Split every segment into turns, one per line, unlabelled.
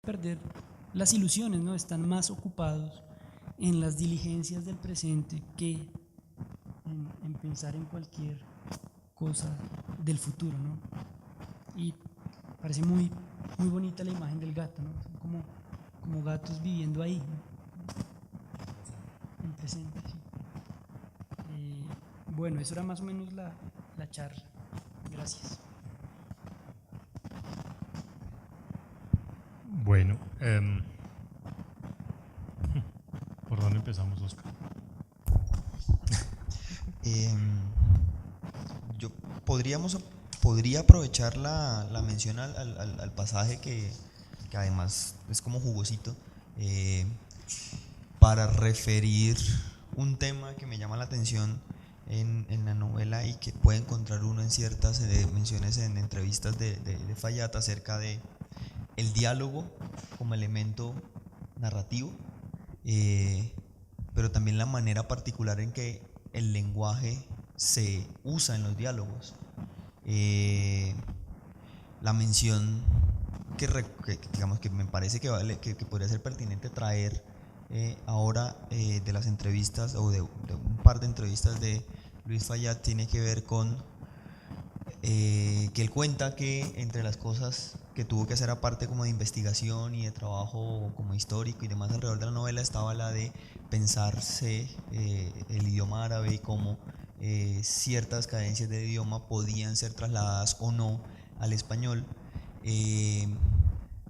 perder las ilusiones, ¿no? Están más ocupados en las diligencias del presente que en pensar en cualquier cosa del futuro, ¿no? Y parece muy, muy bonita la imagen del gato, ¿no? Son como gatos viviendo ahí, ¿no? En presente, sí. Bueno, eso era más o menos la charla. Gracias.
Bueno, ¿por dónde empezamos, Oscar?
Yo podría aprovechar la mención al pasaje que además es como jugosito, eh, para referir un tema que me llama la atención en la novela y que puede encontrar uno en ciertas menciones en entrevistas de Fayad acerca de el diálogo como elemento narrativo, eh, pero también la manera particular en que el lenguaje se usa en los diálogos. Eh, la mención digamos que me parece que, que podría ser pertinente traer ahora de las entrevistas o de un par de entrevistas de Luis Fayad tiene que ver con que él cuenta que entre las cosas que tuvo que hacer aparte como de investigación y de trabajo como histórico y demás alrededor de la novela estaba la de pensarse el idioma árabe y cómo ciertas cadencias del idioma podían ser trasladadas o no al español, eh,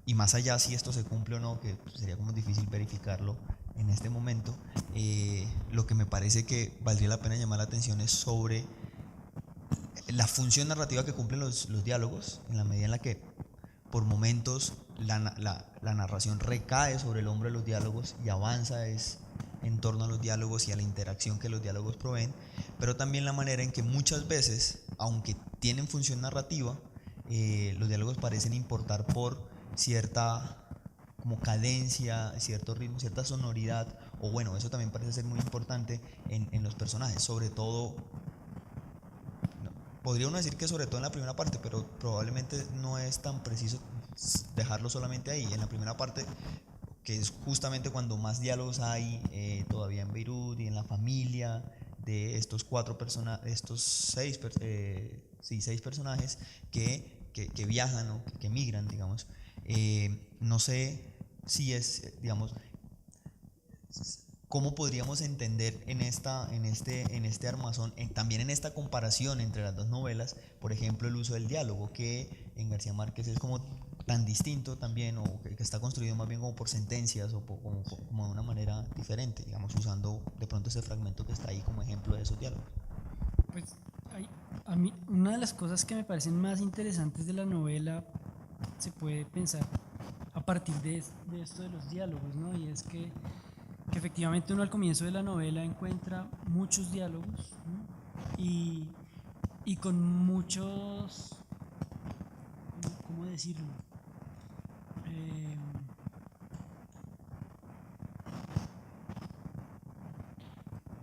y más allá si esto se cumple o no, que sería como difícil verificarlo en este momento, lo que me parece que valdría la pena llamar la atención es sobre la función narrativa que cumplen los diálogos, en la medida en la que por momentos la narración recae sobre el hombro de los diálogos y avanza es en torno a los diálogos y a la interacción que los diálogos proveen, pero también la manera en que muchas veces, aunque tienen función narrativa, los diálogos parecen importar por cierta como cadencia, cierto ritmo, cierta sonoridad, o bueno, eso también parece ser muy importante en los personajes, sobre todo podría uno decir que sobre todo en la primera parte, pero probablemente no es tan preciso dejarlo solamente ahí. En la primera parte, que es justamente cuando más diálogos hay todavía en Beirut y en la familia de estos estos seis personajes que viajan o que migran, digamos. No sé si es, digamos, ¿cómo podríamos entender en este armazón, también en esta comparación entre las dos novelas, por ejemplo, el uso del diálogo, que en García Márquez es como tan distinto también, o que está construido más bien como por sentencias o como de una manera diferente, digamos, usando de pronto ese fragmento que está ahí como ejemplo de esos diálogos?
Pues hay, a mí, una de las cosas que me parecen más interesantes de la novela se puede pensar a partir de esto de los diálogos, ¿no? Y es que efectivamente uno al comienzo de la novela encuentra muchos diálogos, ¿no? Y con muchos, ¿cómo decirlo? Eh,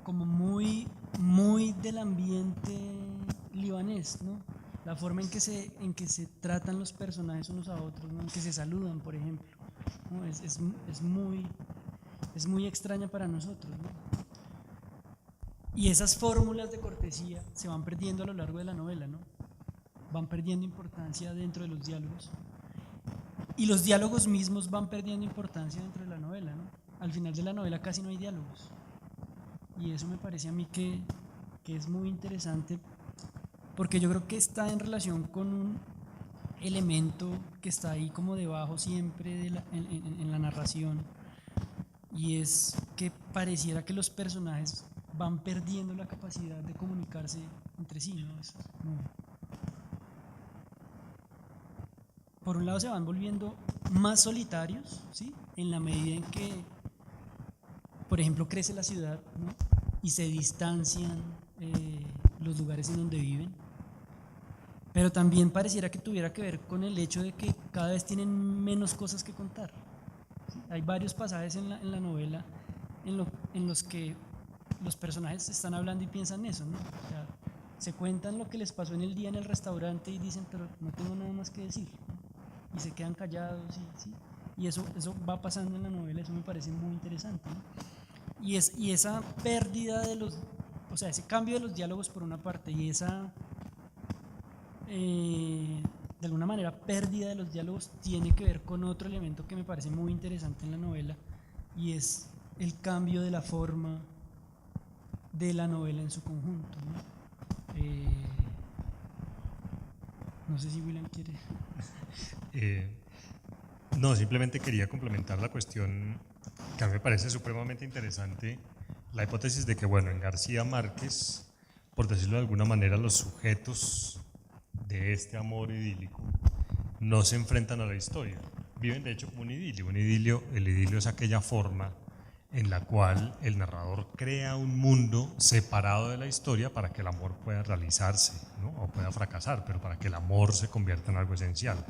Como muy del ambiente libanés, ¿no? La forma en que se tratan los personajes unos a otros, ¿no? En que se saludan, por ejemplo, ¿no? Es muy extraña para nosotros, ¿no? Y esas fórmulas de cortesía se van perdiendo a lo largo de la novela, ¿no? Van perdiendo importancia dentro de los diálogos. Y los diálogos mismos van perdiendo importancia dentro de la novela, ¿no? Al final de la novela casi no hay diálogos. Y eso me parece a mí que es muy interesante porque yo creo que está en relación con un elemento que está ahí como debajo siempre en la narración, y es que pareciera que los personajes van perdiendo la capacidad de comunicarse entre sí, ¿no? Por un lado se van volviendo más solitarios, ¿sí? En la medida en que, por ejemplo, crece la ciudad, ¿no? Y se distancian los lugares en donde viven, pero también pareciera que tuviera que ver con el hecho de que cada vez tienen menos cosas que contar. ¿Sí? Hay varios pasajes en la novela en los que los personajes están hablando y piensan eso, ¿no? O sea, se cuentan lo que les pasó en el día en el restaurante y dicen, pero no tengo nada más que decir, ¿no? Y se quedan callados, ¿sí? y eso va pasando en la novela, eso me parece muy interesante, ¿no? Y esa pérdida de los, o sea, ese cambio de los diálogos por una parte y esa, de alguna manera, pérdida de los diálogos tiene que ver con otro elemento que me parece muy interesante en la novela y es el cambio de la forma de la novela en su conjunto, ¿no? No sé si William quiere.
No, simplemente quería complementar la cuestión que a mí me parece supremamente interesante, la hipótesis de que, bueno, en García Márquez, por decirlo de alguna manera, los sujetos de este amor idílico no se enfrentan a la historia, viven de hecho como un idilio. El idilio es aquella forma en la cual el narrador crea un mundo separado de la historia para que el amor pueda realizarse, ¿no? O pueda fracasar, pero para que el amor se convierta en algo esencial.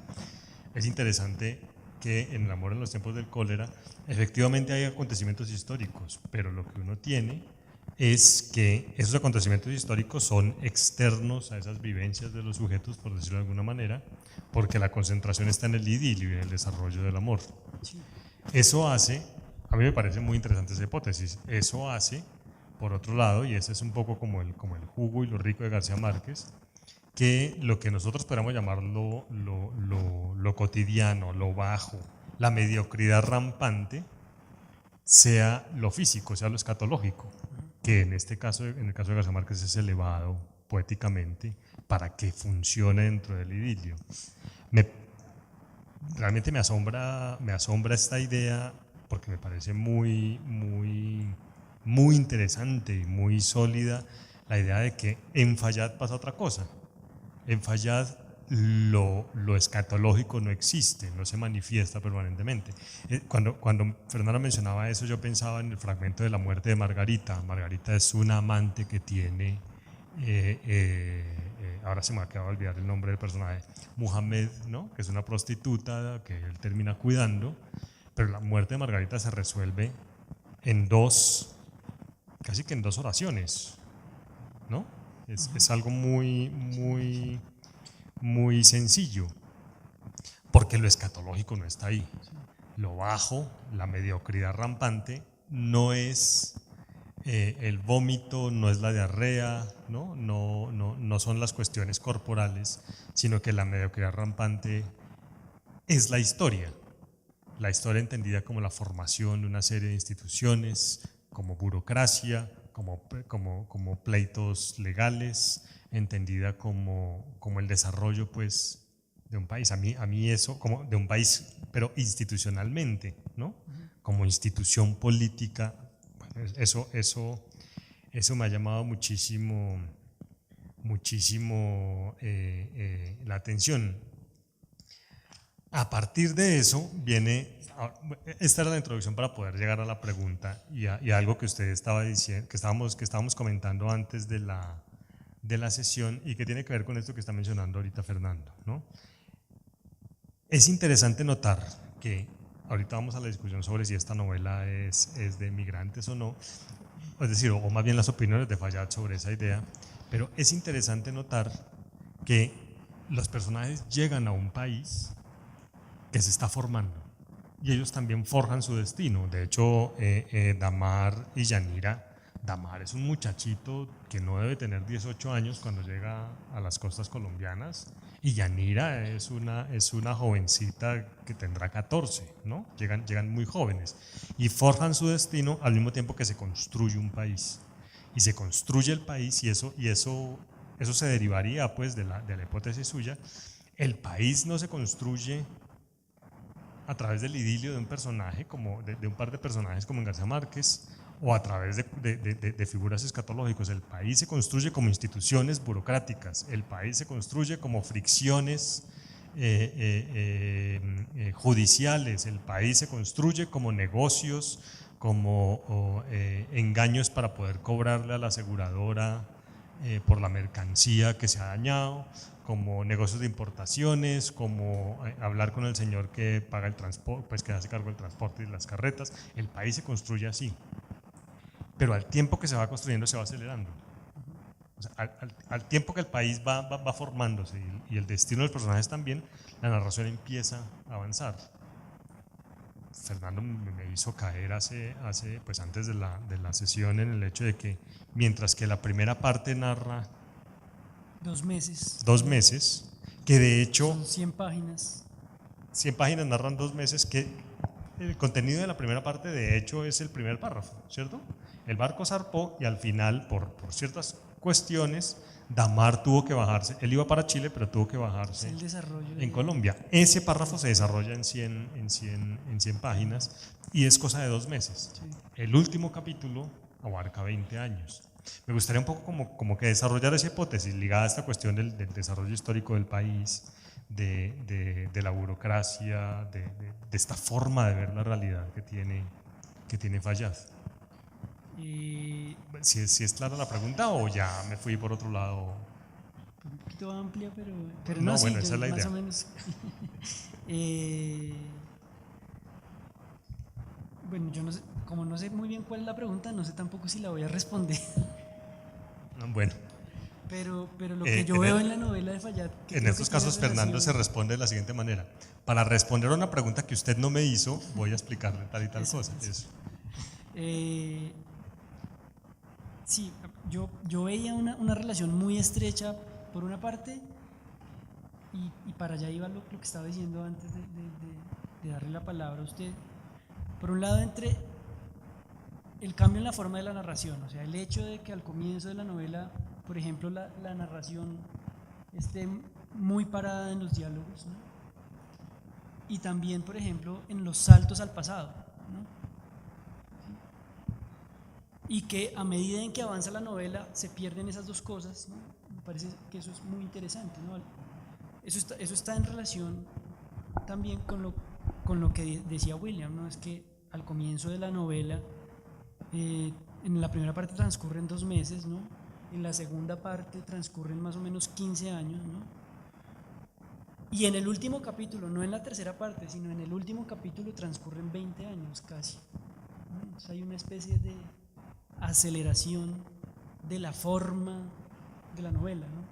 Es interesante que en El amor en los tiempos del cólera efectivamente hay acontecimientos históricos, pero lo que uno tiene es que esos acontecimientos históricos son externos a esas vivencias de los sujetos, por decirlo de alguna manera, porque la concentración está en el idilio y en el desarrollo del amor.
Sí.
Eso hace, a mí me parece muy interesante esa hipótesis, eso hace, por otro lado, y ese es un poco como el jugo y lo rico de García Márquez, que lo que nosotros podemos llamar lo cotidiano, lo bajo, la mediocridad rampante, sea lo físico, sea lo escatológico, que en este caso, en el caso de García Márquez, es elevado poéticamente para que funcione dentro del idilio. Realmente me asombra esta idea porque me parece muy interesante y muy sólida la idea de que en Fayad pasa otra cosa. En Fayad lo escatológico no existe, no se manifiesta permanentemente. Cuando Fernanda mencionaba eso, yo pensaba en el fragmento de la muerte de Margarita. Margarita es una amante que tiene, ahora se me acaba de olvidar el nombre del personaje, Muhammad, ¿no? Que es una prostituta que él termina cuidando, pero la muerte de Margarita se resuelve en casi que en dos oraciones, ¿no? Es algo muy sencillo, porque lo escatológico no está ahí. Lo bajo, la mediocridad rampante, no es el vómito, no es la diarrea, no son las cuestiones corporales, sino que la mediocridad rampante es la historia entendida como la formación de una serie de instituciones, como burocracia, como pleitos legales, entendida como el desarrollo, pues, de un país. A mí eso, como de un país, pero institucionalmente, ¿no? Como institución política, bueno, eso me ha llamado muchísimo la atención. A partir de eso viene, esta era la introducción para poder llegar a la pregunta y a algo que usted estaba diciendo, que estábamos comentando antes de la sesión y que tiene que ver con esto que está mencionando ahorita Fernando, ¿no? Es interesante notar que ahorita vamos a la discusión sobre si esta novela es de migrantes o no, es decir, o más bien las opiniones de Fayad sobre esa idea, pero es interesante notar que los personajes llegan a un país que se está formando y ellos también forjan su destino. De hecho, Damar y Yanira, Damar es un muchachito que no debe tener 18 años cuando llega a las costas colombianas y Yanira es una jovencita que tendrá 14, ¿no? Llegan muy jóvenes y forjan su destino al mismo tiempo que se construye un país y se construye el país y eso se derivaría pues de la hipótesis suya. El país no se construye a través del idilio de un personaje, como de un par de personajes como en García Márquez, o a través de figuras escatológicas. El país se construye como instituciones burocráticas, el país se construye como fricciones judiciales, el país se construye como negocios, como engaños para poder cobrarle a la aseguradora por la mercancía que se ha dañado, como negocios de importaciones, como hablar con el señor que paga el transporte, pues que hace cargo del transporte y las carretas. El país se construye así, pero al tiempo que se va construyendo se va acelerando. O sea, al tiempo que el país va formándose y el destino de los personajes también, la narración empieza a avanzar. Fernando me hizo caer pues antes de la sesión en el hecho de que mientras que la primera parte narra
2 meses.
2 meses, que de hecho
Son 100 páginas.
100 páginas narran 2 meses, que el contenido de la primera parte de hecho es el primer párrafo, ¿cierto? El barco zarpó y al final, por ciertas cuestiones, Damar tuvo que bajarse. Él iba para Chile, pero tuvo que bajarse
El desarrollo
en Colombia. Ese párrafo se desarrolla en 100 páginas y es cosa de 2 meses.
Sí.
El último capítulo abarca 20 años. Me gustaría un poco como que desarrollar esa hipótesis ligada a esta cuestión del desarrollo histórico del país, de la burocracia, de esta forma de ver la realidad que tiene Fayad. Si es clara la pregunta o ya me fui por otro lado.
Un poquito amplia, pero
No,
no,
bueno,
sí,
esa es la
más
idea.
o menos. Bueno, yo no sé, como no sé muy bien cuál es la pregunta, no sé tampoco si la voy a responder.
Bueno,
Pero lo que yo veo en la novela de Fayad, que
en
creo
estos
que tiene
casos Fernando se
relación-
responde de la siguiente manera: para responder a una pregunta que usted no me hizo, voy a explicarle tal y tal
Eso,
cosa.
eso.
Eso.
Sí, yo veía una relación muy estrecha por una parte y para allá iba lo que estaba diciendo antes de darle la palabra a usted. Por un lado, entre el cambio en la forma de la narración, o sea, el hecho de que al comienzo de la novela, por ejemplo, la narración esté muy parada en los diálogos, ¿no? Y también, por ejemplo, en los saltos al pasado, ¿no? Y que a medida en que avanza la novela se pierden esas dos cosas, ¿no? Me parece que eso es muy interesante, ¿no? Eso está en relación también con lo que decía William, ¿no? Es que al comienzo de la novela, en la primera parte transcurren 2 meses, ¿no? En la segunda parte transcurren más o menos 15 años, ¿no? Y en el último capítulo, no en la tercera parte, sino en el último capítulo transcurren 20 años casi, ¿no? Entonces hay una especie de aceleración de la forma de la novela, ¿no?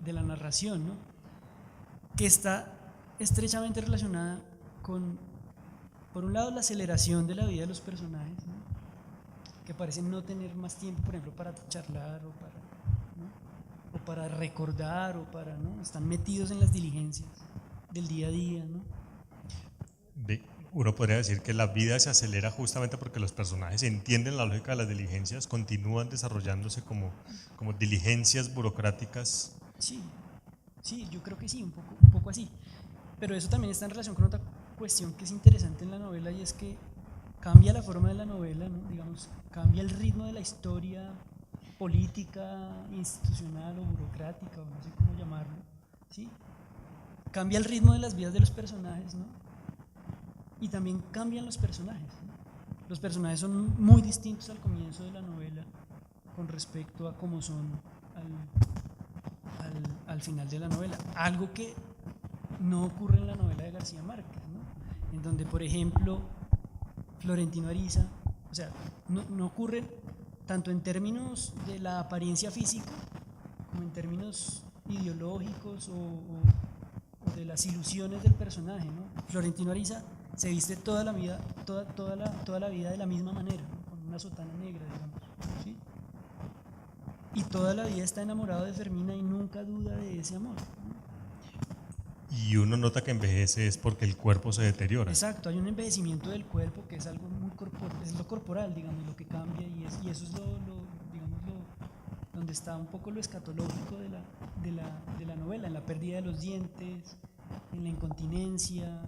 de la narración, ¿no? Que está estrechamente relacionada con, por un lado, la aceleración de la vida de los personajes, ¿no? Que parecen no tener más tiempo, por ejemplo, para charlar o para recordar ¿no? Están metidos en las diligencias del día a día, ¿no?
Uno podría decir que la vida se acelera justamente porque los personajes entienden la lógica de las diligencias, continúan desarrollándose como diligencias burocráticas.
Sí, yo creo que sí, un poco así. Pero eso también está en relación con otra cuestión que es interesante en la novela y es que cambia la forma de la novela, ¿no? Digamos, cambia el ritmo de la historia política, institucional o burocrática, o no sé cómo llamarlo, ¿sí? Cambia el ritmo de las vidas de los personajes, ¿no? Y también cambian los personajes, ¿no? Los personajes son muy distintos al comienzo de la novela con respecto a cómo son al final de la novela. Algo que no ocurre en la novela de García Márquez, ¿no? En donde, por ejemplo, Florentino Ariza, o sea, no ocurre tanto en términos de la apariencia física como en términos ideológicos o de las ilusiones del personaje, ¿no? Florentino Ariza se viste toda la vida de la misma manera, ¿no? Con una sotana negra, digamos, ¿sí? Y toda la vida está enamorado de Fermina y nunca duda de ese amor, ¿no?
Y uno nota que envejece es porque el cuerpo se deteriora.
Exacto, hay un envejecimiento del cuerpo que es algo muy corporal, es lo corporal, digamos, lo que cambia y eso es digamos, donde está un poco lo escatológico de la novela, en la pérdida de los dientes, en la incontinencia,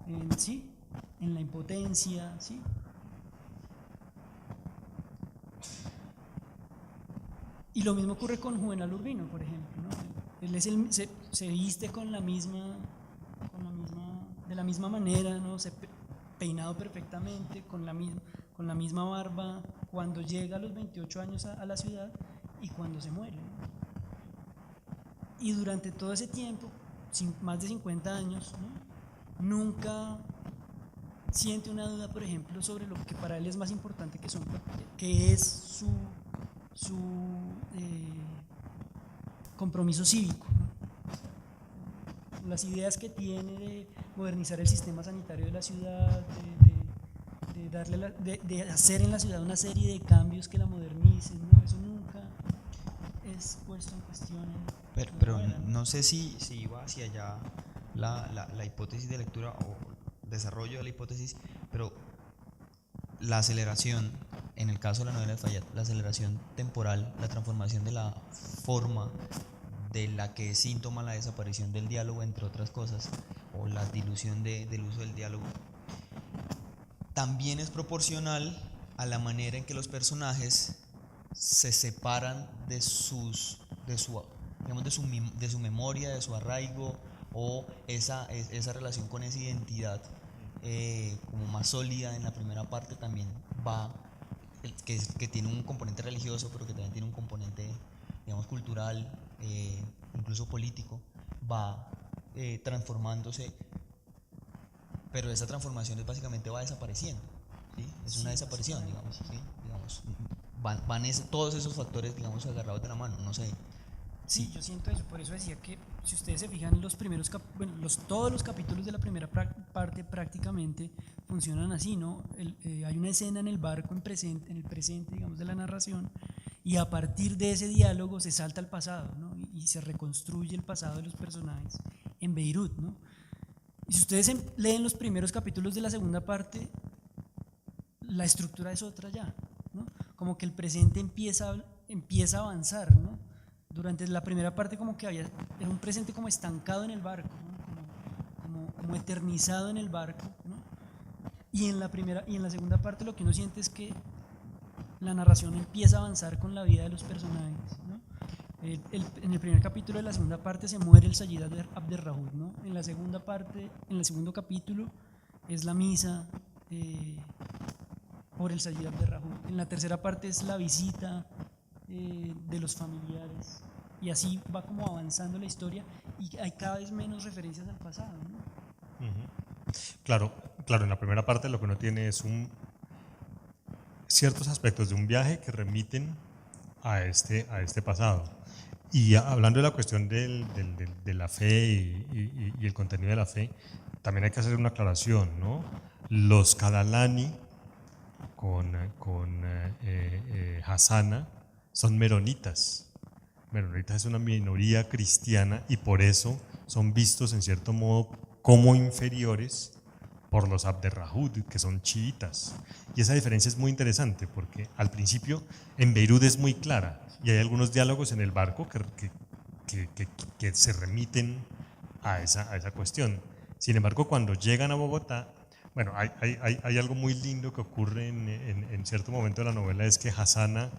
en la impotencia, ¿sí? Y lo mismo ocurre con Juvenal Urbino, por ejemplo, ¿no? Él se viste de la misma manera, ¿no? Peinado perfectamente, con la misma barba, cuando llega a los 28 años a la ciudad y cuando se muere, ¿no? Y durante todo ese tiempo, más de 50 años, ¿no? Nunca siente una duda, por ejemplo, sobre lo que para él es más importante, que es su compromiso cívico, ¿no? las ideas que tiene de modernizar el sistema sanitario de la ciudad, de hacer en la ciudad una serie de cambios que la modernicen, ¿no? Eso nunca es puesto en cuestión.
Pero no sé si iba hacia allá la hipótesis de lectura o desarrollo de la hipótesis, pero la aceleración, en el caso de la novela de Fayad, la aceleración temporal, la transformación de la forma de la que es síntoma la desaparición del diálogo, entre otras cosas, o la dilución del uso del diálogo, también es proporcional a la manera en que los personajes se separan de su memoria, de su arraigo, o esa relación con esa identidad como más sólida en la primera parte también va, que tiene un componente religioso, pero que también tiene un componente, digamos, cultural, incluso político, va transformándose, pero esa transformación básicamente va desapareciendo, ¿sí? Es una desaparición, digamos, ¿sí? Digamos, van todos esos factores, digamos, agarrados de la mano, no sé.
Sí, yo siento eso, por eso decía que si ustedes se fijan, los primeros todos los capítulos de la primera parte prácticamente funcionan así, ¿no? Hay una escena en el barco en el presente, digamos, de la narración, y a partir de ese diálogo se salta al pasado, ¿no? Y se reconstruye el pasado de los personajes en Beirut, ¿no? Y si ustedes leen los primeros capítulos de la segunda parte, la estructura es otra ya, ¿no? Como que el presente empieza a avanzar, ¿no? Durante la primera parte como que era un presente como estancado en el barco, ¿no? como eternizado en el barco, ¿no? Y en la segunda parte lo que uno siente es que la narración empieza a avanzar con la vida de los personajes, ¿no? En el primer capítulo de la segunda parte se muere el Sayyid Abderrahud, ¿no? En la segunda parte, en el segundo capítulo es la misa por el Sayyid Abderrahud. En la tercera parte es la visita de los familiares, y así va como avanzando la historia y hay cada vez menos referencias al pasado, ¿no?
Claro, en la primera parte lo que uno tiene es ciertos aspectos de un viaje que remiten a este pasado. Y hablando de la cuestión de la fe y el contenido de la fe, también hay que hacer una aclaración, ¿no? Los Kadalani con Hassana son meronitas. Meronitas es una minoría cristiana y por eso son vistos en cierto modo como inferiores por los Abderrahud, que son chiitas. Y esa diferencia es muy interesante porque al principio en Beirut es muy clara y hay algunos diálogos en el barco que se remiten a esa cuestión. Sin embargo, cuando llegan a Bogotá, bueno, hay algo muy lindo que ocurre en cierto momento de la novela, es que Hassana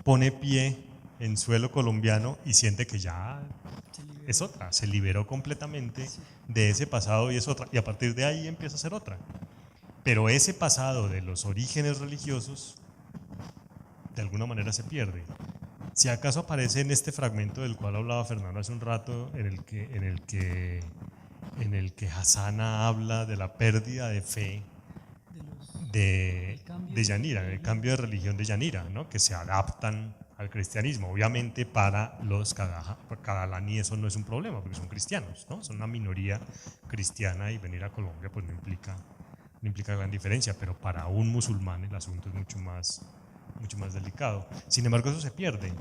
pone pie en suelo colombiano y siente que ya es otra, se liberó completamente de ese pasado y es otra, y a partir de ahí empieza a ser otra. Pero ese pasado de los orígenes religiosos de alguna manera se pierde. Si acaso aparece en este fragmento del cual hablaba Fernando hace un rato, en el que Hassana habla de la pérdida de fe de Yanira, el cambio de religión de Yanira, ¿no? Que se adaptan al cristianismo. Obviamente para los Kadalani eso no es un problema porque son cristianos, ¿no? Son una minoría cristiana y venir a Colombia pues no implica gran diferencia, pero para un musulmán el asunto es mucho más delicado. Sin embargo, eso se pierde,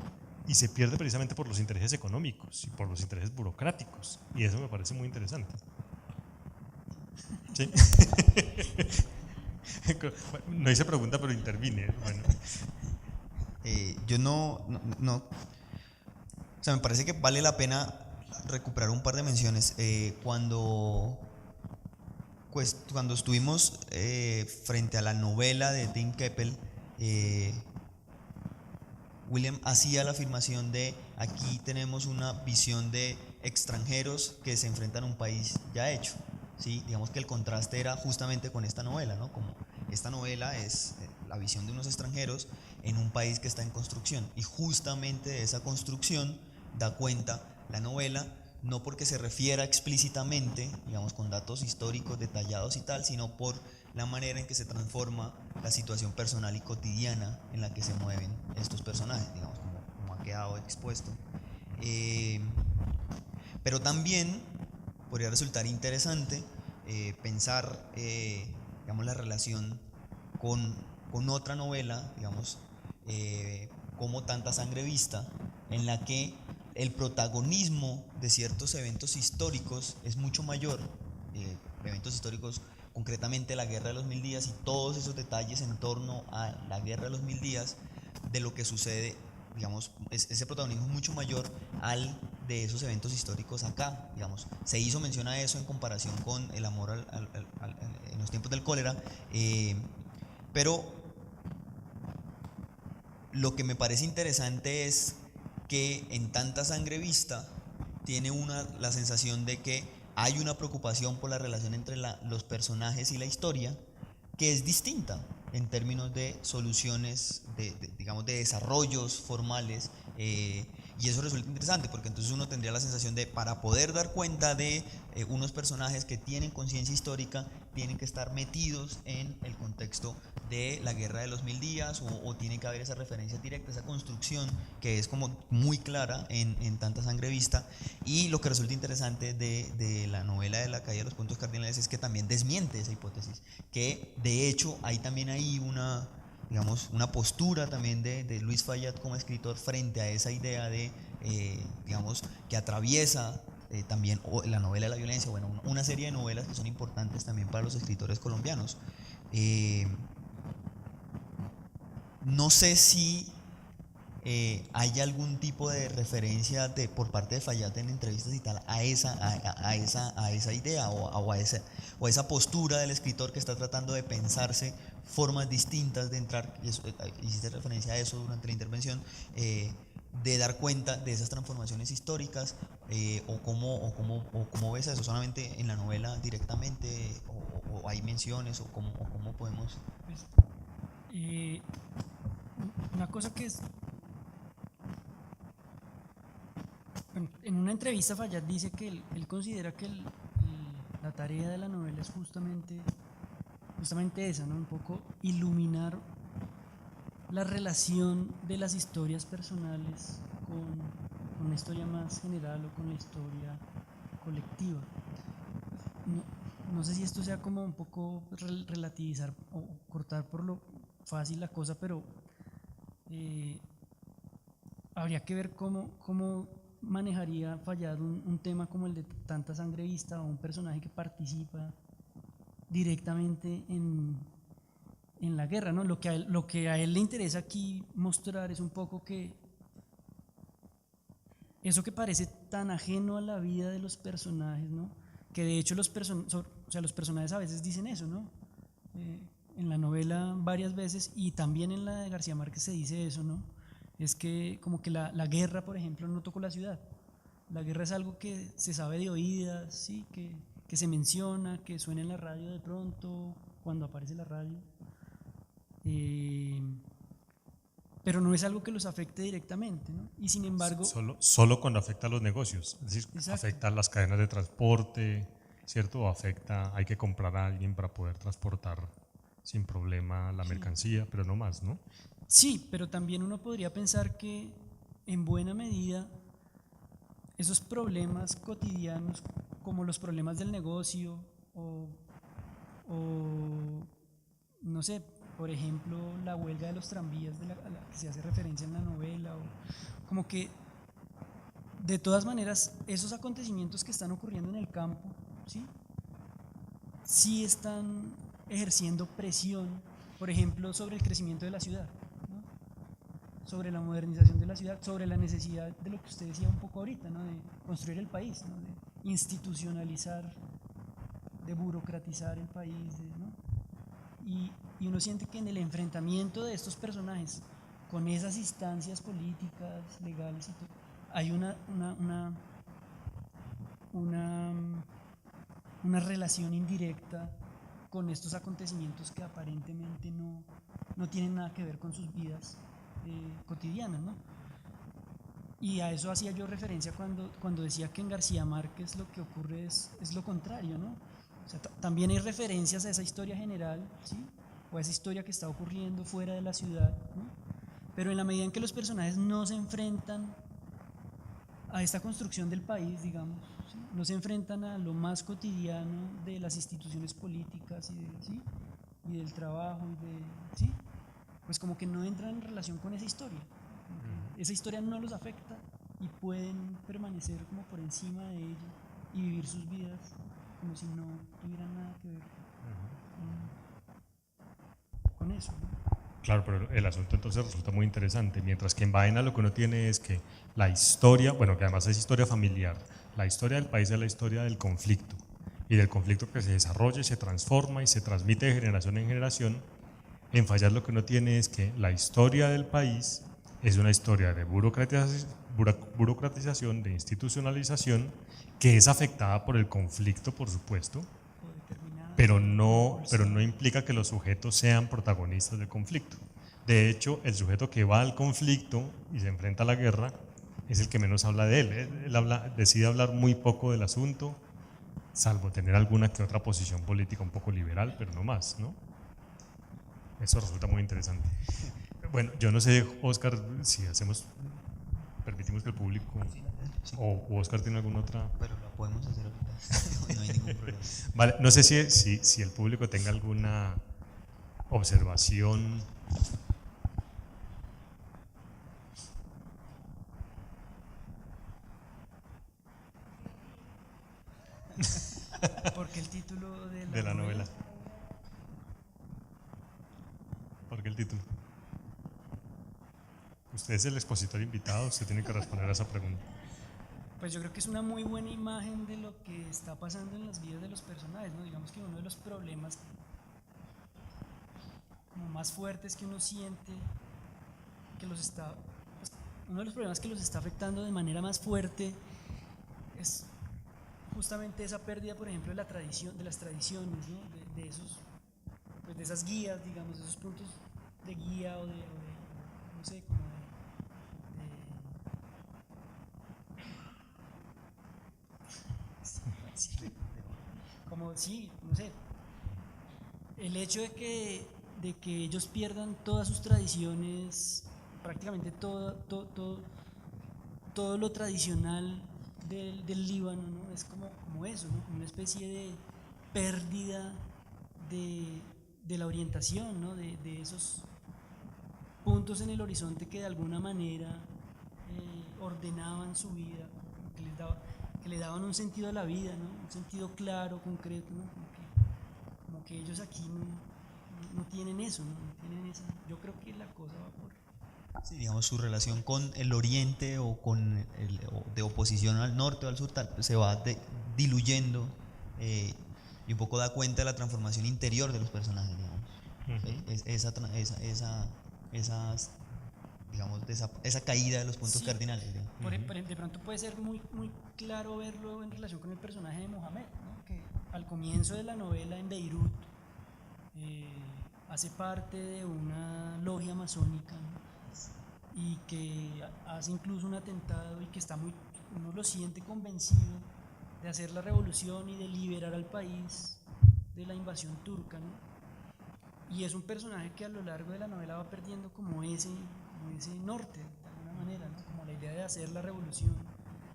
y se pierde precisamente por los intereses económicos y por los intereses burocráticos, y eso me parece muy interesante. ¿Sí? No hice pregunta, pero intervine. Bueno.
Yo no, o sea, me parece que vale la pena recuperar un par de menciones. Cuando estuvimos frente a la novela de Tim Keppel, William hacía la afirmación de aquí tenemos una visión de extranjeros que se enfrentan a un país ya hecho, ¿sí? Digamos que el contraste era justamente con esta novela, ¿no? Como esta novela es la visión de unos extranjeros en un país que está en construcción, y justamente de esa construcción da cuenta la novela, no porque se refiera explícitamente, digamos, con datos históricos detallados y tal, sino por la manera en que se transforma la situación personal y cotidiana en la que se mueven estos personajes, digamos, como ha quedado expuesto. Pero también, podría resultar interesante pensar, digamos, la relación con otra novela, digamos, como Tanta Sangre Vista, en la que el protagonismo de ciertos eventos históricos es mucho mayor, eventos históricos, concretamente la Guerra de los Mil Días y todos esos detalles en torno a la Guerra de los Mil Días, de lo que sucede, digamos, ese protagonismo es mucho mayor al de esos eventos históricos acá, digamos. Se hizo mención a eso en comparación con el amor en los tiempos del cólera, pero lo que me parece interesante es que en Tanta Sangre Vista tiene la sensación de que hay una preocupación por la relación entre los personajes y la historia que es distinta en términos de soluciones, digamos, de desarrollos formales, y eso resulta interesante porque entonces uno tendría la sensación de, para poder dar cuenta de unos personajes que tienen conciencia histórica, tienen que estar metidos en el contexto de la Guerra de los Mil Días, o tiene que haber esa referencia directa, esa construcción que es como muy clara en Tanta Sangre Vista. Y lo que resulta interesante de la novela de La Caída de los Puntos Cardinales es que también desmiente esa hipótesis, que de hecho hay también ahí una, digamos, una postura también de Luis Fayad como escritor frente a esa idea de, digamos, que atraviesa también la novela de la violencia, bueno, una serie de novelas que son importantes también para los escritores colombianos. No sé si hay algún tipo de referencia por parte de Fayad en entrevistas y tal a esa idea o a esa postura del escritor que está tratando de pensarse formas distintas de entrar, y hiciste referencia a eso durante la intervención, de dar cuenta de esas transformaciones históricas, o cómo ves eso, solamente en la novela directamente, o hay menciones, o cómo podemos...
Pues, eh, una cosa que es, en una entrevista Fayad dice que él considera que la tarea de la novela es justamente esa, ¿no? Un poco iluminar la relación de las historias personales con la historia más general o con la historia colectiva. No sé si esto sea como un poco relativizar o cortar por lo fácil la cosa, pero habría que ver cómo manejaría Fayad un tema como el de Tanta Sangre Vista, o un personaje que participa directamente en la guerra, ¿no? Lo que a él le interesa aquí mostrar es un poco que eso que parece tan ajeno a la vida de los personajes, ¿no? Que de hecho los personajes a veces dicen eso, ¿no? En la novela varias veces, y también en la de García Márquez se dice eso, ¿no? Es que como que la guerra, por ejemplo, no tocó la ciudad. La guerra es algo que se sabe de oídas, ¿sí? Que se menciona, que suena en la radio de pronto, cuando aparece la radio. Pero no es algo que los afecte directamente, ¿no? Y sin embargo...
Solo cuando afecta a los negocios, es decir,
Exacto.
afecta a las cadenas de transporte, ¿cierto? O afecta, hay que comprar a alguien para poder transportar sin problema la mercancía, pero no más, ¿no?
Sí, pero también uno podría pensar que en buena medida esos problemas cotidianos, como los problemas del negocio, o no sé, por ejemplo, la huelga de los tranvías a la que se hace referencia en la novela, o como que de todas maneras esos acontecimientos que están ocurriendo en el campo, sí están ejerciendo presión, por ejemplo, sobre el crecimiento de la ciudad, ¿no? Sobre la modernización de la ciudad, sobre la necesidad de lo que usted decía un poco ahorita, ¿no? De construir el país, ¿no? De institucionalizar, de burocratizar el país, ¿no? Y uno siente que en el enfrentamiento de estos personajes con esas instancias políticas, legales y todo, hay una relación indirecta con estos acontecimientos que aparentemente no tienen nada que ver con sus vidas cotidianas, ¿no? Y a eso hacía yo referencia cuando decía que en García Márquez lo que ocurre es lo contrario, ¿no? O sea, también hay referencias a esa historia general, ¿sí? O a esa historia que está ocurriendo fuera de la ciudad, ¿no? Pero en la medida en que los personajes no se enfrentan a esta construcción del país, digamos, ¿sí? No se enfrentan a lo más cotidiano de las instituciones políticas ¿sí? Y del trabajo, ¿sí? Pues como que no entran en relación con esa historia. Esa historia no los afecta y pueden permanecer como por encima de ella y vivir sus vidas como si no tuvieran nada que ver con eso, ¿no?
Claro, pero el asunto entonces resulta muy interesante. Mientras que en vaina lo que uno tiene es que la historia, bueno, que además es historia familiar, la historia del país es la historia del conflicto y del conflicto que se desarrolla y se transforma y se transmite de generación en generación. En Fallas lo que uno tiene es que la historia del país es una historia de burocratización, de institucionalización, que es afectada por el conflicto, por supuesto, pero no implica que los sujetos sean protagonistas del conflicto. De hecho, el sujeto que va al conflicto y se enfrenta a la guerra es el que menos habla de él. Él decide hablar muy poco del asunto, salvo tener alguna que otra posición política un poco liberal, pero no más, ¿no? Eso resulta muy interesante. Bueno, yo no sé, Oscar, si permitimos que el público,
Sí.
o Oscar tiene alguna otra.
Pero lo podemos hacer ahorita. No hay ningún problema.
Vale, no sé si el público tenga alguna observación.
Porque el título
De la novela. ¿Por qué el título? Usted es el expositor invitado, usted tiene que responder a esa pregunta.
Pues yo creo que es una muy buena imagen de lo que está pasando en las vidas de los personajes, ¿no? Digamos que uno de los problemas como más fuertes que uno siente que pues, uno de los problemas que los está afectando de manera más fuerte es justamente esa pérdida, por ejemplo, de la tradición, de las tradiciones, ¿no? de esos, pues de esas guías, digamos, de esos puntos de guía o de no sé, como como sí, no sé, el hecho de que ellos pierdan todas sus tradiciones, prácticamente todo lo tradicional del Líbano, ¿no? Es como eso, ¿no? Como una especie de pérdida de la orientación, ¿no? De esos puntos en el horizonte que de alguna manera ordenaban su vida, que le daban un sentido a la vida, ¿no? Un sentido claro, concreto, ¿no? Como que ellos aquí no tienen eso, ¿no? No tienen esa, yo creo que la cosa va por...
Sí, digamos, su relación con el oriente o de oposición al norte o al sur se va diluyendo y un poco da cuenta de la transformación interior de los personajes, digamos. Esa caída de los puntos
Sí,
cardinales.
de pronto puede ser muy, muy claro verlo en relación con el personaje de Mohamed, ¿no? Que al comienzo de la novela en Beirut hace parte de una logia masónica, ¿no? Y que hace incluso un atentado y que uno lo siente convencido de hacer la revolución y de liberar al país de la invasión turca, ¿no? Y es un personaje que a lo largo de la novela va perdiendo como ese norte, de alguna manera, ¿no? Como la idea de hacer la revolución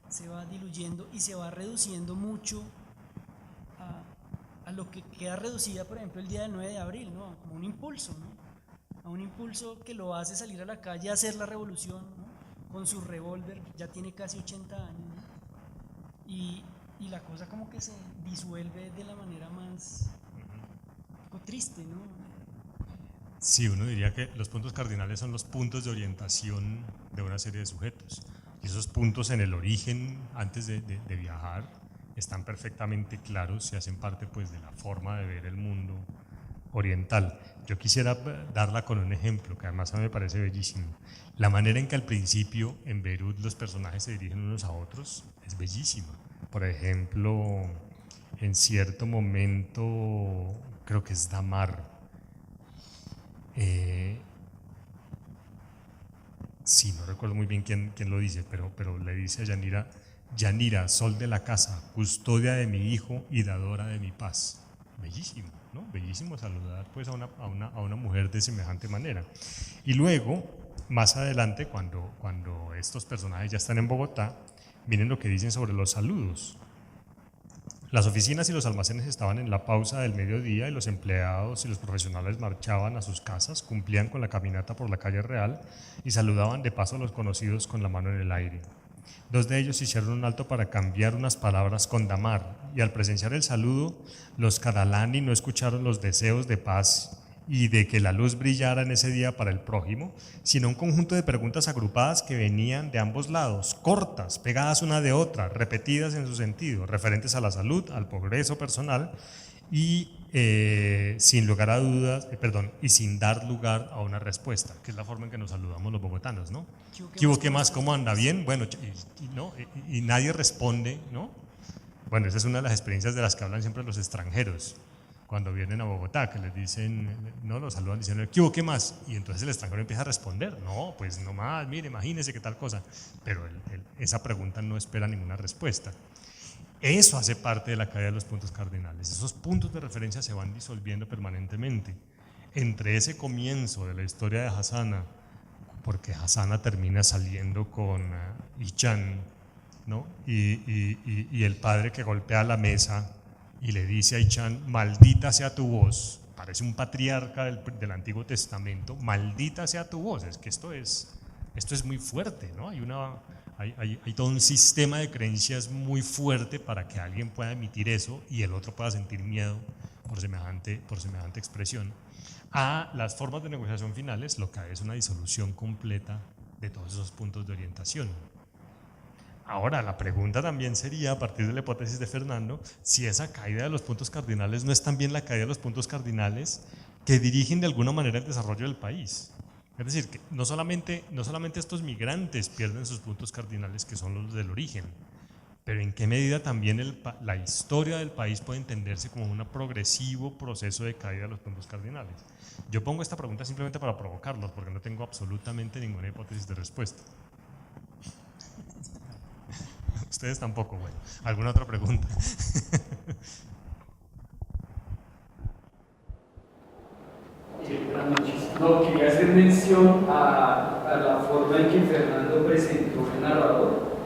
se va diluyendo y se va reduciendo mucho a lo que queda reducida, por ejemplo, el día del 9 de abril, ¿no? Como un impulso, ¿no? A un impulso que lo hace salir a la calle a hacer la revolución, ¿no? Con su revólver, ya tiene casi 80 años, ¿no? Y la cosa como que se disuelve de la manera más triste, ¿no?
Sí, uno diría que los puntos cardinales son los puntos de orientación de una serie de sujetos. Y esos puntos en el origen, antes de viajar, están perfectamente claros y hacen parte pues, de la forma de ver el mundo oriental. Yo quisiera darla con un ejemplo que además a mí me parece bellísimo. La manera en que al principio en Beirut los personajes se dirigen unos a otros es bellísima. Por ejemplo, en cierto momento, creo que es Damar, sí, no recuerdo muy bien quién lo dice, pero le dice a Yanira: Yanira, sol de la casa, custodia de mi hijo y dadora de mi paz. Bellísimo, ¿no? Bellísimo saludar pues, a una mujer de semejante manera. Y luego, más adelante, cuando estos personajes ya están en Bogotá, Miren lo que dicen sobre los saludos. Las oficinas y los almacenes estaban en la pausa del mediodía y los empleados y los profesionales marchaban a sus casas, cumplían con la caminata por la calle Real y saludaban de paso a los conocidos con la mano en el aire. Dos de ellos hicieron un alto para cambiar unas palabras con Damar y al presenciar el saludo, los Catalani no escucharon los deseos de paz y de que la luz brillara en ese día para el prójimo, sino un conjunto de preguntas agrupadas que venían de ambos lados, cortas, pegadas una de otra, repetidas en su sentido, referentes a la salud, al progreso personal y sin lugar a dudas, y sin dar lugar a una respuesta, que es la forma en que nos saludamos los bogotanos, ¿no? ¿Qué hubo, qué más? ¿Cómo anda? ¿Bien? Bueno, y nadie responde, ¿no? Bueno, esa es una de las experiencias de las que hablan siempre los extranjeros cuando vienen a Bogotá, que les dicen, no, los saludan diciendo, ¿qué hubo, qué más? Y entonces el extranjero empieza a responder, no, pues no más, mire, imagínese qué tal cosa, pero esa pregunta no espera ninguna respuesta. Eso hace parte de la caída de los puntos cardinales, esos puntos de referencia se van disolviendo permanentemente. Entre ese comienzo de la historia de Hassana, porque Hassana termina saliendo con Ichan, ¿no? y el padre que golpea la mesa y le dice a Ichan, maldita sea tu voz, parece un patriarca del Antiguo Testamento, maldita sea tu voz, es que esto es muy fuerte, ¿no? Hay todo un sistema de creencias muy fuerte para que alguien pueda emitir eso y el otro pueda sentir miedo por semejante expresión. A las formas de negociación finales, lo que hay es una disolución completa de todos esos puntos de orientación. Ahora, la pregunta también sería, a partir de la hipótesis de Fernando, si esa caída de los puntos cardinales no es también la caída de los puntos cardinales que dirigen de alguna manera el desarrollo del país. Es decir, que no solamente estos migrantes pierden sus puntos cardinales, que son los del origen, pero en qué medida también la historia del país puede entenderse como un progresivo proceso de caída de los puntos cardinales. Yo pongo esta pregunta simplemente para provocarlos, porque no tengo absolutamente ninguna hipótesis de respuesta. Ustedes tampoco, bueno. ¿Alguna otra pregunta?
Buenas noches. No, quería hacer mención a la forma en que Fernando presentó el narrador.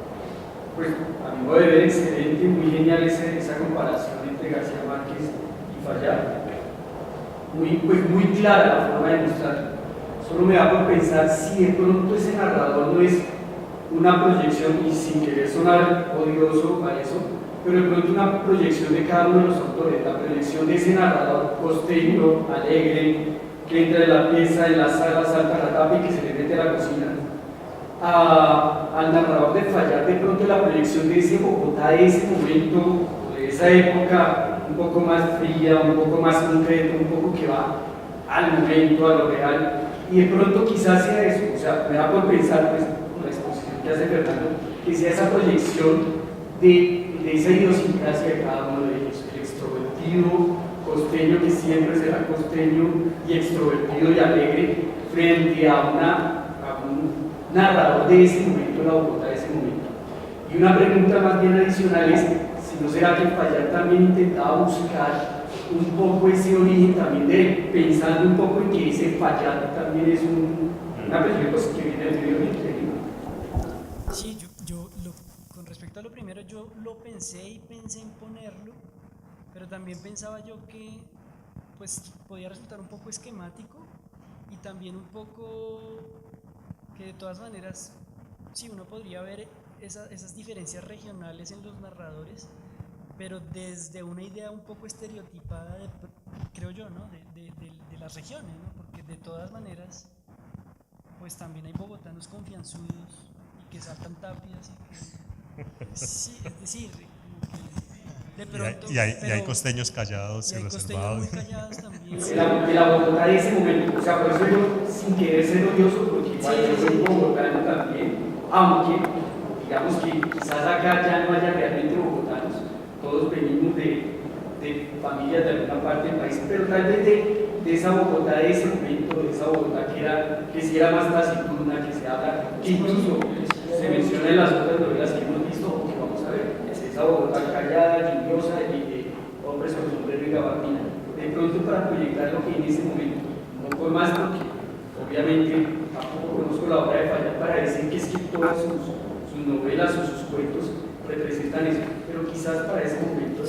Pues a mi modo de ver, excelente, muy genial esa comparación entre García Márquez y Fayad. Muy clara la forma de mostrarlo. Solo me da por pensar si de pronto ese narrador no es una proyección, y sin querer sonar odioso a eso, pero de pronto una proyección de cada uno de los autores, la proyección de ese narrador costeño, alegre, que entra en la pieza, en la sala, salta la tapa y que se le mete a la cocina. Al narrador de Fayad, de pronto la proyección de ese Bogotá, de ese momento, de esa época un poco más fría, un poco más concreto, un poco que va al momento, a lo real, y de pronto quizás sea eso, o sea, me da por pensar, pues, la exposición que hace Fernando, que sea esa proyección de esa idiosincrasia de cada uno de ellos, el extrovertido costeño que siempre será costeño y extrovertido y alegre frente a un narrador de ese momento, la Bogotá de ese momento. Y una pregunta más bien adicional es si no será que Fayad también intentaba buscar un poco ese origen también de él, pensando un poco en que ese Fayad también es una persona pues, que viene del Medio Oriente.
Sí, con respecto a lo primero, yo lo pensé en ponerlo, pero también pensaba yo que pues podía resultar un poco esquemático y también un poco que de todas maneras, sí, uno podría ver esas diferencias regionales en los narradores, pero desde una idea un poco estereotipada, creo yo, ¿no? de las regiones, ¿no? Porque de todas maneras, pues también hay bogotanos confianzudos y que saltan tapias y que, sí, es decir, de pronto,
y hay costeños callados y reservados.
Muy callados también.
La Bogotá de ese momento, o sea, por eso yo, sin querer ser odioso, porque igual yo soy bogotano también, aunque digamos que quizás acá ya no haya realmente bogotanos, todos venimos de familias de alguna parte del país, pero tal vez de esa Bogotá de ese momento, de esa Bogotá que sí era más taciturna, que se habla, que incluso se menciona en las otras novelas que hemos visto o que vamos a ver, esa Bogotá callada, lluviosa y de hombres con sombrero y gabardina. De pronto para proyectarlo en ese momento, no por más porque obviamente tampoco conozco la obra de Fayad para decir que es que todos sus novelas o sus cuentos representan eso, pero quizás para ese momento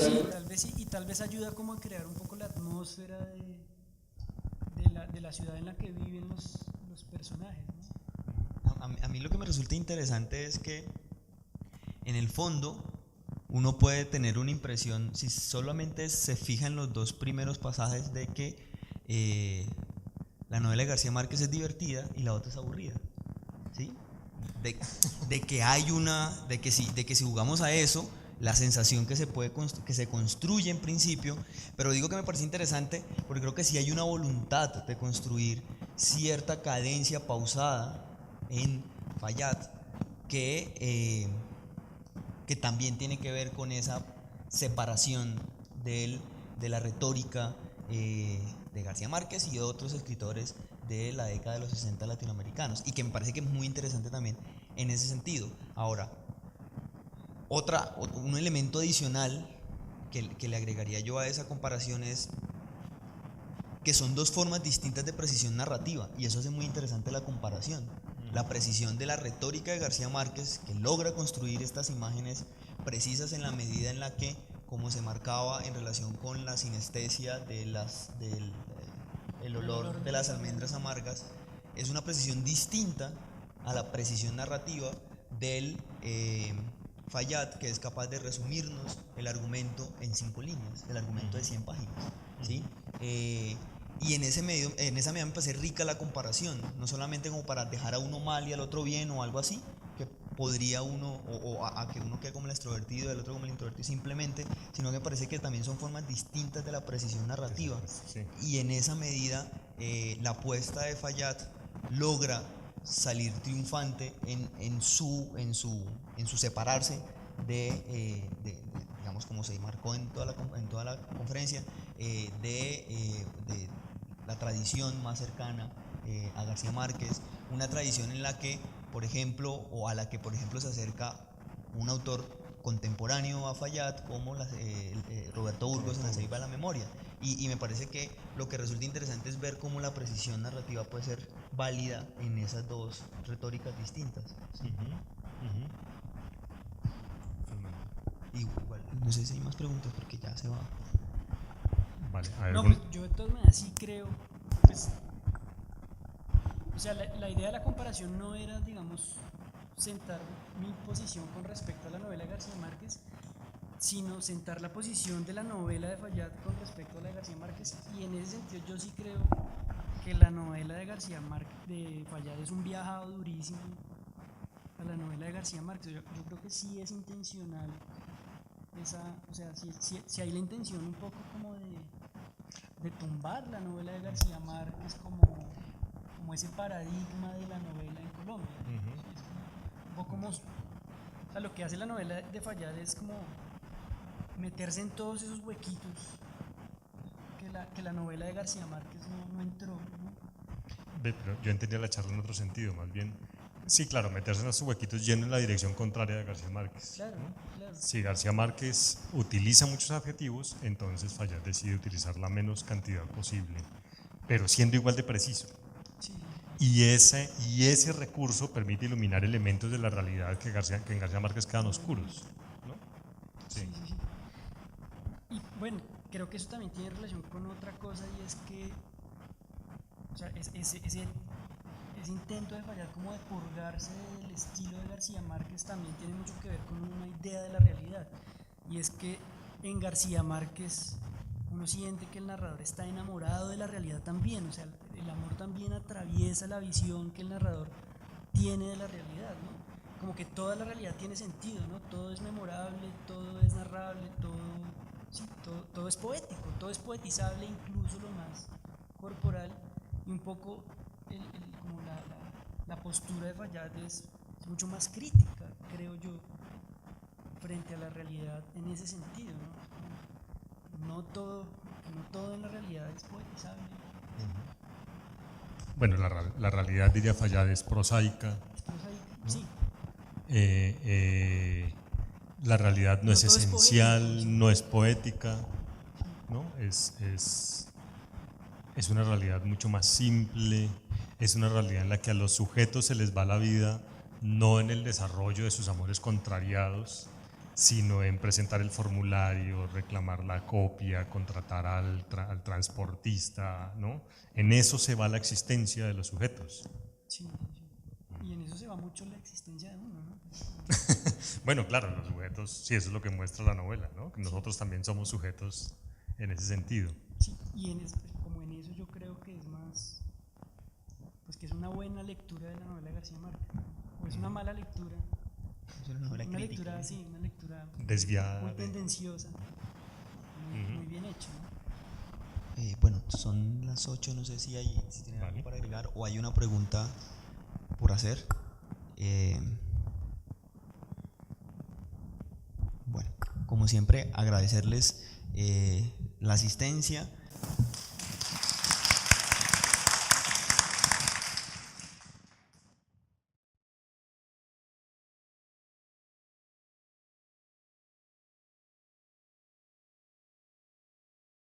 Sí, y tal vez ayuda como a crear un poco la atmósfera de la ciudad en la que viven los personajes, ¿no?
A mí lo que me resulta interesante es que en el fondo uno puede tener una impresión, si solamente se fija en los dos primeros pasajes, de que la novela de García Márquez es divertida y la otra es aburrida, ¿sí? De que hay de que si jugamos a eso, la sensación que se construye en principio, pero digo que me parece interesante porque creo que sí hay una voluntad de construir cierta cadencia pausada en Fayad que también tiene que ver con esa separación de la retórica de García Márquez y de otros escritores de la década de los 60 latinoamericanos, y que me parece que es muy interesante también en ese sentido. Ahora, un elemento adicional que le agregaría yo a esa comparación es que son dos formas distintas de precisión narrativa, y eso hace muy interesante la comparación. La precisión de la retórica de García Márquez, que logra construir estas imágenes precisas en la medida en la que, como se marcaba en relación con la sinestesia del olor de las almendras amargas, es una precisión distinta a la precisión narrativa del Fayad, que es capaz de resumirnos el argumento en 5 líneas, el argumento de 100 páginas, ¿sí? Y en esa medida me parece rica la comparación, no solamente como para dejar a uno mal y al otro bien o algo así, que podría uno, o a que uno quede como el extrovertido y el otro como el introvertido simplemente, sino que me parece que también son formas distintas de la precisión narrativa.
Sí.
Y en esa medida la apuesta de Fayad logra salir triunfante en su separarse digamos, como se marcó en toda la conferencia, de la tradición más cercana a García Márquez, una tradición en la que, por ejemplo, o a la que, por ejemplo, se acerca un autor contemporáneo a Fayad como Roberto Burgos en La Ceiba de la Memoria. Y me parece que lo que resulta interesante es ver cómo la precisión narrativa puede ser válida en esas dos retóricas distintas. ¿Sí? Igual, no sé si hay más preguntas porque ya se va.
Vale, a ver,
No, pues yo de todas maneras sí creo, pues, o sea, la idea de la comparación no era, digamos, sentar mi posición con respecto a la novela de García Márquez, sino sentar la posición de la novela de Fayad con respecto a la de García Márquez, y en ese sentido yo sí creo que la novela de de Fayad es un viajado durísimo a la novela de García Márquez. Yo creo que sí es intencional o sea, si hay la intención un poco como de tumbar la novela de García Márquez como ese paradigma de la novela en Colombia. Es un poco como, o sea, lo que hace la novela de Fayad es como meterse en todos esos huequitos que la novela de García Márquez no entró, ¿no?
Pero yo entendía la charla en otro sentido, más bien. Sí, claro, meterse en esos huequitos yendo en la dirección contraria de García Márquez.
Claro,
¿no?
claro.
Si García Márquez utiliza muchos adjetivos, entonces Fayad decide utilizar la menos cantidad posible, pero siendo igual de preciso.
Sí.
Y ese recurso permite iluminar elementos de la realidad que en García Márquez quedan oscuros, ¿no?
Sí. Y bueno, creo que eso también tiene relación con otra cosa, y es que, o sea, ese intento de Fayad como de purgarse del estilo de García Márquez también tiene mucho que ver con una idea de la realidad, y es que en García Márquez uno siente que el narrador está enamorado de la realidad también, o sea, el amor también atraviesa la visión que el narrador tiene de la realidad, ¿no? Como que toda la realidad tiene sentido, ¿no? Todo es memorable, todo es narrable, todo es poético, todo es poetizable, incluso lo más corporal, y un poco como la postura de Fayad es mucho más crítica, creo yo, frente a la realidad en ese sentido, ¿no? No todo en la realidad es poetizable.
Bueno, la realidad, diría Fayad, es prosaica.
Es prosaica,
¿no?
sí.
La realidad no es
todo es
esencial,
poético, sí.
no es poética, ¿no? Es una realidad mucho más simple, es una realidad en la que a los sujetos se les va la vida no en el desarrollo de sus amores contrariados, sino en presentar el formulario, reclamar la copia, contratar al transportista, ¿no? En eso se va la existencia de los sujetos.
Sí, sí. Y en eso se va mucho la existencia de uno, ¿no?
Bueno, claro, los sujetos, sí, eso es lo que muestra la novela, ¿no? Que nosotros también somos sujetos en ese sentido.
Sí, y como en eso yo creo que es más, pues que es una buena lectura de la novela de García Márquez, o es una mala lectura,
Es una novela
una
crítica.
lectura, sí, una lectura
Desviada
muy
de-
tendenciosa, muy bien hecha, ¿no?
Bueno, son las 8, no sé si tienen
Vale.
algo para agregar o hay una pregunta por hacer. Bueno, como siempre, agradecerles la asistencia.